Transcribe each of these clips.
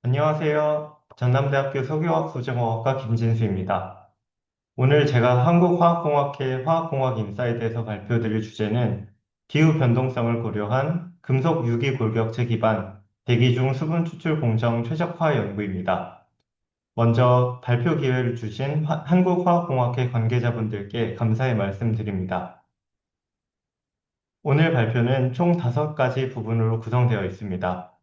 안녕하세요. 전남대학교 석유화학 소재공학과 김진수입니다. 오늘 제가 한국화학공학회 화학공학인사이드에서 발표드릴 주제는 기후 변동성을 고려한 금속 유기 골격체 기반 대기 중 수분 추출 공정 최적화 연구입니다. 먼저 발표 기회를 주신 한국화학공학회 관계자분들께 감사의 말씀드립니다. 오늘 발표는 총 5가지 부분으로 구성되어 있습니다.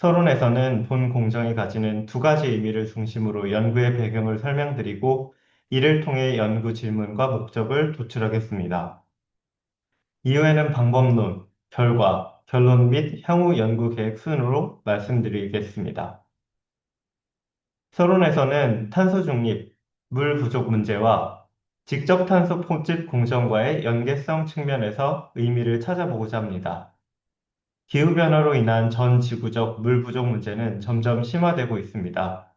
서론에서는 본 공정이 가지는 두 가지 의미를 중심으로 연구의 배경을 설명드리고 이를 통해 연구 질문과 목적을 도출하겠습니다. 이후에는 방법론, 결과, 결론 및 향후 연구 계획 순으로 말씀드리겠습니다. 서론에서는 탄소 중립, 물 부족 문제와 직접 탄소 포집 공정과의 연계성 측면에서 의미를 찾아보고자 합니다. 기후변화로 인한 전 지구적 물 부족 문제는 점점 심화되고 있습니다.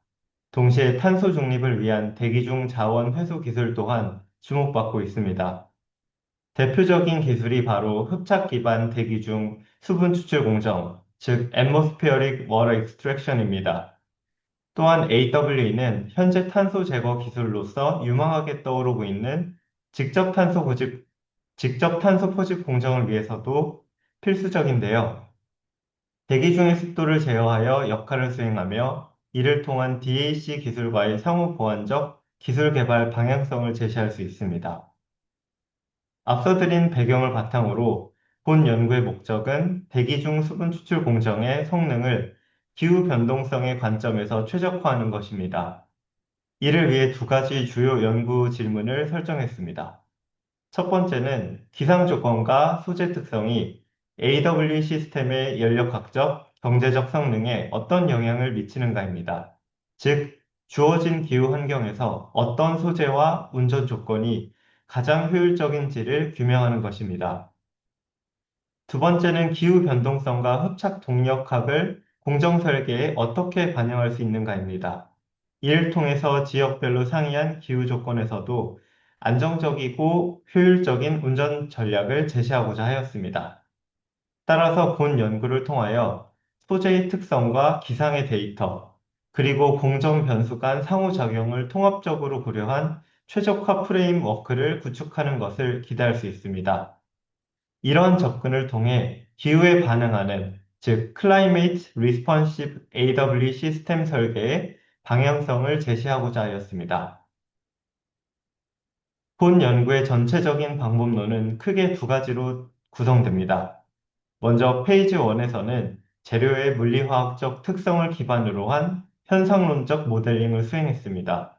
동시에 탄소 중립을 위한 대기 중 자원 회수 기술 또한 주목받고 있습니다. 대표적인 기술이 바로 흡착 기반 대기 중 수분 추출 공정, 즉 Atmospheric Water Extraction입니다. 또한 AWE는 현재 탄소 제거 기술로서 유망하게 떠오르고 있는 직접 탄소 포집 공정을 위해서도 필수적인데요. 대기 중의 습도를 제어하여 역할을 수행하며 이를 통한 DAC 기술과의 상호 보완적 기술 개발 방향성을 제시할 수 있습니다. 앞서 드린 배경을 바탕으로 본 연구의 목적은 대기 중 수분 추출 공정의 성능을 기후 변동성의 관점에서 최적화하는 것입니다. 이를 위해 두 가지 주요 연구 질문을 설정했습니다. 첫 번째는 기상 조건과 소재 특성이 AW 시스템의 연력학적, 경제적 성능에 어떤 영향을 미치는가입니다. 즉, 주어진 기후 환경에서 어떤 소재와 운전 조건이 가장 효율적인지를 규명하는 것입니다. 두 번째는 기후 변동성과 흡착 동력학을 공정 설계에 어떻게 반영할 수 있는가입니다. 이를 통해서 지역별로 상이한 기후 조건에서도 안정적이고 효율적인 운전 전략을 제시하고자 하였습니다. 따라서 본 연구를 통하여 소재의 특성과 기상의 데이터, 그리고 공정 변수 간 상호작용을 통합적으로 고려한 최적화 프레임워크를 구축하는 것을 기대할 수 있습니다. 이런 접근을 통해 기후에 반응하는, 즉 Climate Responsive AW 시스템 설계의 방향성을 제시하고자 하였습니다. 본 연구의 전체적인 방법론은 크게 두 가지로 구성됩니다. 먼저 페이지 1에서는 재료의 물리화학적 특성을 기반으로 한 현상론적 모델링을 수행했습니다.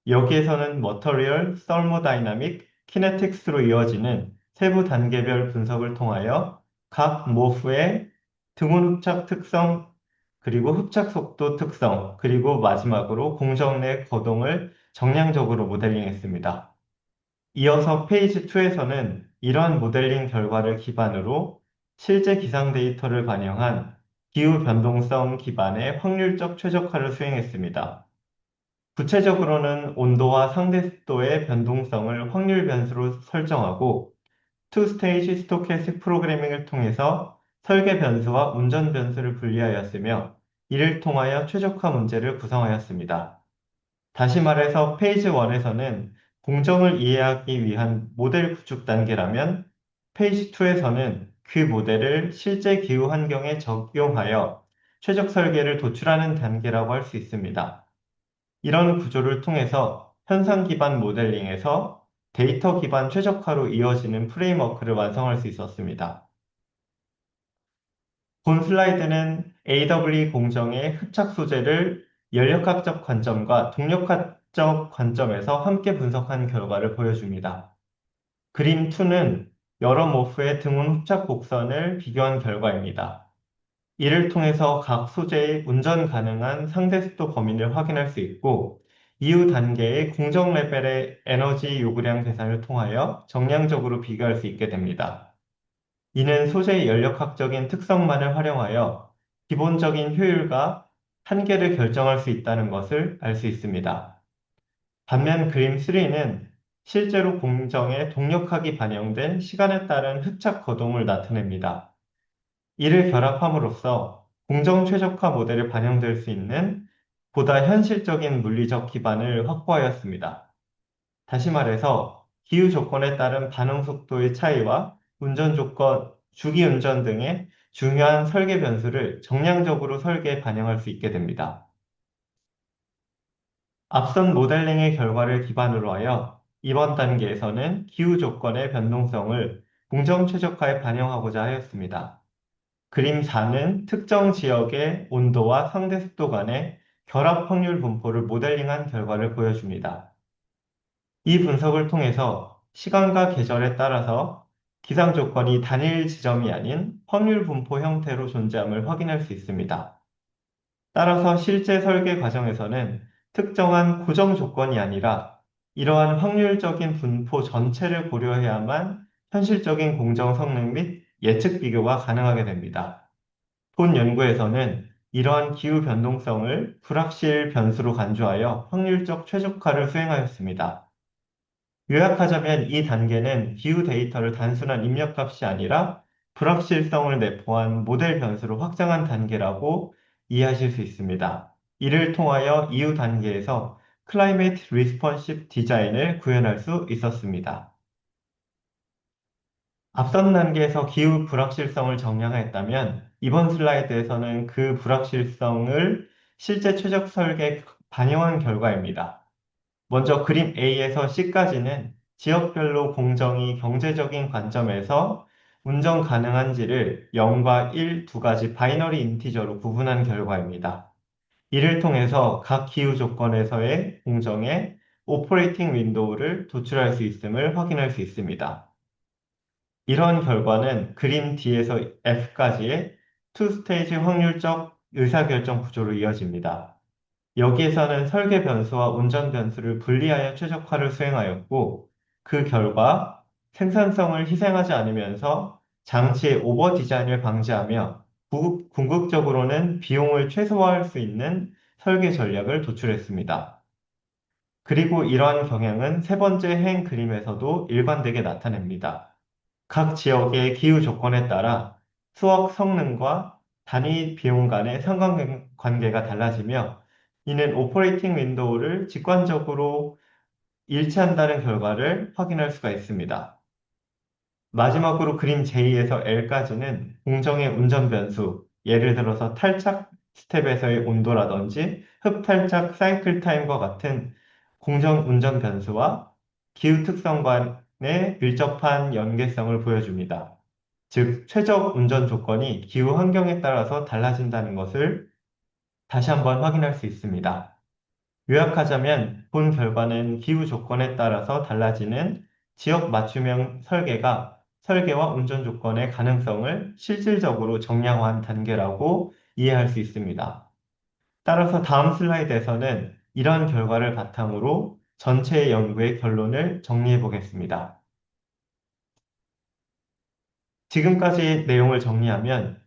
여기에서는 Material, Thermodynamic, Kinetics로 이어지는 세부 단계별 분석을 통하여 각 모프의 등온 흡착 특성, 그리고 흡착 속도 특성, 그리고 마지막으로 공정 내 거동을 정량적으로 모델링했습니다. 이어서 페이지 2에서는 이러한 모델링 결과를 기반으로 실제 기상 데이터를 반영한 기후 변동성 기반의 확률적 최적화를 수행했습니다. 구체적으로는 온도와 상대 습도의 변동성을 확률 변수로 설정하고 투스테이지 스토캐스틱 프로그래밍을 통해서 설계 변수와 운전 변수를 분리하였으며 이를 통하여 최적화 문제를 구성하였습니다. 다시 말해서 페이지 1에서는 공정을 이해하기 위한 모델 구축 단계라면 페이지 2에서는 그 모델을 실제 기후 환경에 적용하여 최적 설계를 도출하는 단계라고 할 수 있습니다. 이런 구조를 통해서 현상 기반 모델링에서 데이터 기반 최적화로 이어지는 프레임워크를 완성할 수 있었습니다. 본 슬라이드는 AW 공정의 흡착 소재를 연력학적 관점과 동력학적 관점에서 함께 분석한 결과를 보여줍니다. 그림 2는 여러 모프의 등온 흡착 곡선을 비교한 결과입니다. 이를 통해서 각 소재의 운전 가능한 상대 습도 범위를 확인할 수 있고 이후 단계의 공정 레벨의 에너지 요구량 계산을 통하여 정량적으로 비교할 수 있게 됩니다. 이는 소재의 연력학적인 특성만을 활용하여 기본적인 효율과 한계를 결정할 수 있다는 것을 알 수 있습니다. 반면 그림 3는 실제로 공정에 동력학이 반영된 시간에 따른 흡착 거동을 나타냅니다. 이를 결합함으로써 공정 최적화 모델에 반영될 수 있는 보다 현실적인 물리적 기반을 확보하였습니다. 다시 말해서 기후 조건에 따른 반응 속도의 차이와 운전 조건, 주기 운전 등의 중요한 설계 변수를 정량적으로 설계에 반영할 수 있게 됩니다. 앞선 모델링의 결과를 기반으로 하여 이번 단계에서는 기후 조건의 변동성을 공정 최적화에 반영하고자 하였습니다. 그림 4는 특정 지역의 온도와 상대 습도 간의 결합 확률 분포를 모델링한 결과를 보여줍니다. 이 분석을 통해서 시간과 계절에 따라서 기상 조건이 단일 지점이 아닌 확률 분포 형태로 존재함을 확인할 수 있습니다. 따라서 실제 설계 과정에서는 특정한 고정 조건이 아니라 이러한 확률적인 분포 전체를 고려해야만 현실적인 공정 성능 및 예측 비교가 가능하게 됩니다. 본 연구에서는 이러한 기후 변동성을 불확실 변수로 간주하여 확률적 최적화를 수행하였습니다. 요약하자면 이 단계는 기후 데이터를 단순한 입력값이 아니라 불확실성을 내포한 모델 변수로 확장한 단계라고 이해하실 수 있습니다. 이를 통하여 이후 단계에서 Climate Responsive 디자인을 구현할 수 있었습니다. 앞선 단계에서 기후 불확실성을 정량하였다면 이번 슬라이드에서는 그 불확실성을 실제 최적 설계에 반영한 결과입니다. 먼저 그림 A에서 C까지는 지역별로 공정이 경제적인 관점에서 운전 가능한지를 0과 1 두 가지 바이너리 인티저로 구분한 결과입니다. 이를 통해서 각 기후 조건에서의 공정의 오퍼레이팅 윈도우를 도출할 수 있음을 확인할 수 있습니다. 이런 결과는 그림 D에서 F까지의 투스테이지 확률적 의사결정 구조로 이어집니다. 여기에서는 설계 변수와 운전 변수를 분리하여 최적화를 수행하였고, 그 결과 생산성을 희생하지 않으면서 장치의 오버 디자인을 방지하며 궁극적으로는 비용을 최소화할 수 있는 설계 전략을 도출했습니다. 그리고 이러한 경향은 세 번째 행 그림에서도 일관되게 나타냅니다. 각 지역의 기후 조건에 따라 수억 성능과 단위 비용 간의 상관관계가 달라지며 이는 오퍼레이팅 윈도우를 직관적으로 일치한다는 결과를 확인할 수가 있습니다. 마지막으로 그림 J에서 L까지는 공정의 운전 변수, 예를 들어서 탈착 스텝에서의 온도라든지 흡탈착 사이클 타임과 같은 공정 운전 변수와 기후 특성 간의 밀접한 연계성을 보여줍니다. 즉, 최적 운전 조건이 기후 환경에 따라서 달라진다는 것을 다시 한번 확인할 수 있습니다. 요약하자면 본 결과는 기후 조건에 따라서 달라지는 지역 맞춤형 설계가 설계와 운전 조건의 가능성을 실질적으로 정량화한 단계라고 이해할 수 있습니다. 따라서 다음 슬라이드에서는 이러한 결과를 바탕으로 전체 연구의 결론을 정리해 보겠습니다. 지금까지 내용을 정리하면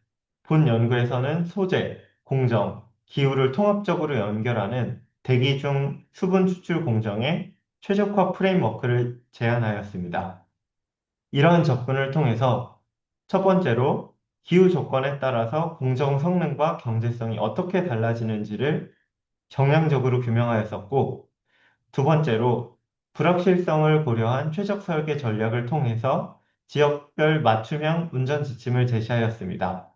본 연구에서는 소재, 공정, 기후를 통합적으로 연결하는 대기 중 수분 추출 공정의 최적화 프레임워크를 제안하였습니다. 이러한 접근을 통해서 첫 번째로 기후 조건에 따라서 공정 성능과 경제성이 어떻게 달라지는지를 정량적으로 규명하였었고, 두 번째로 불확실성을 고려한 최적 설계 전략을 통해서 지역별 맞춤형 운전 지침을 제시하였습니다.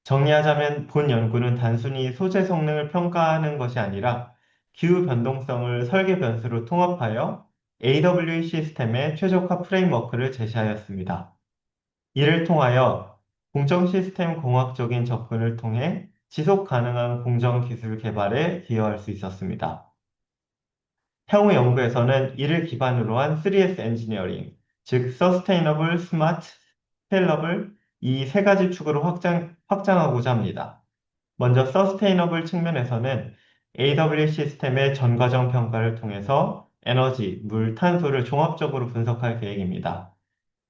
정리하자면 본 연구는 단순히 소재 성능을 평가하는 것이 아니라 기후 변동성을 설계 변수로 통합하여 AWE 시스템의 최적화 프레임워크를 제시하였습니다. 이를 통하여 공정 시스템 공학적인 접근을 통해 지속 가능한 공정 기술 개발에 기여할 수 있었습니다. 향후 연구에서는 이를 기반으로 한 3S 엔지니어링, 즉 Sustainable, Smart, Scalable 이 세 가지 축으로 확장하고자 합니다. 먼저 Sustainable 측면에서는 AWS 시스템의 전과정 평가를 통해서 에너지, 물, 탄소를 종합적으로 분석할 계획입니다.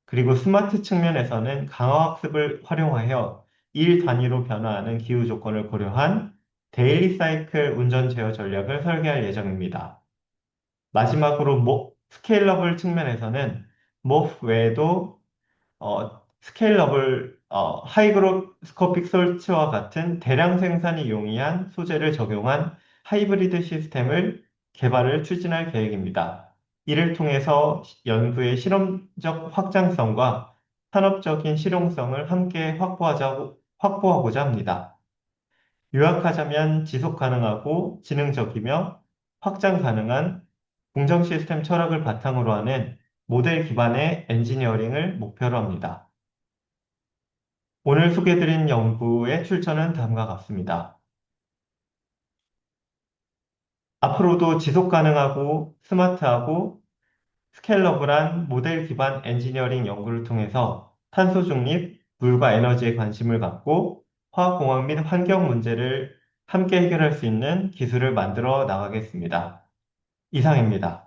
그리고 스마트 측면에서는 강화학습을 활용하여 일 단위로 변화하는 기후 조건을 고려한 데일리 사이클 운전 제어 전략을 설계할 예정입니다. 마지막으로 스케일러블 측면에서는 모 외에도 스케일러블 하이그로스코픽 설치와 같은 대량 생산이 용이한 소재를 적용한 하이브리드 시스템을 개발을 추진할 계획입니다. 이를 통해서 연구의 실험적 확장성과 산업적인 실용성을 함께 확보하고자 합니다. 요약하자면 지속 가능하고 지능적이며 확장 가능한 공정 시스템 철학을 바탕으로 하는 모델 기반의 엔지니어링을 목표로 합니다. 오늘 소개해드린 연구의 출처는 다음과 같습니다. 앞으로도 지속 가능하고 스마트하고 스케일러블한 모델 기반 엔지니어링 연구를 통해서 탄소 중립, 물과 에너지에 관심을 갖고 화학공학 및 환경 문제를 함께 해결할 수 있는 기술을 만들어 나가겠습니다. 이상입니다.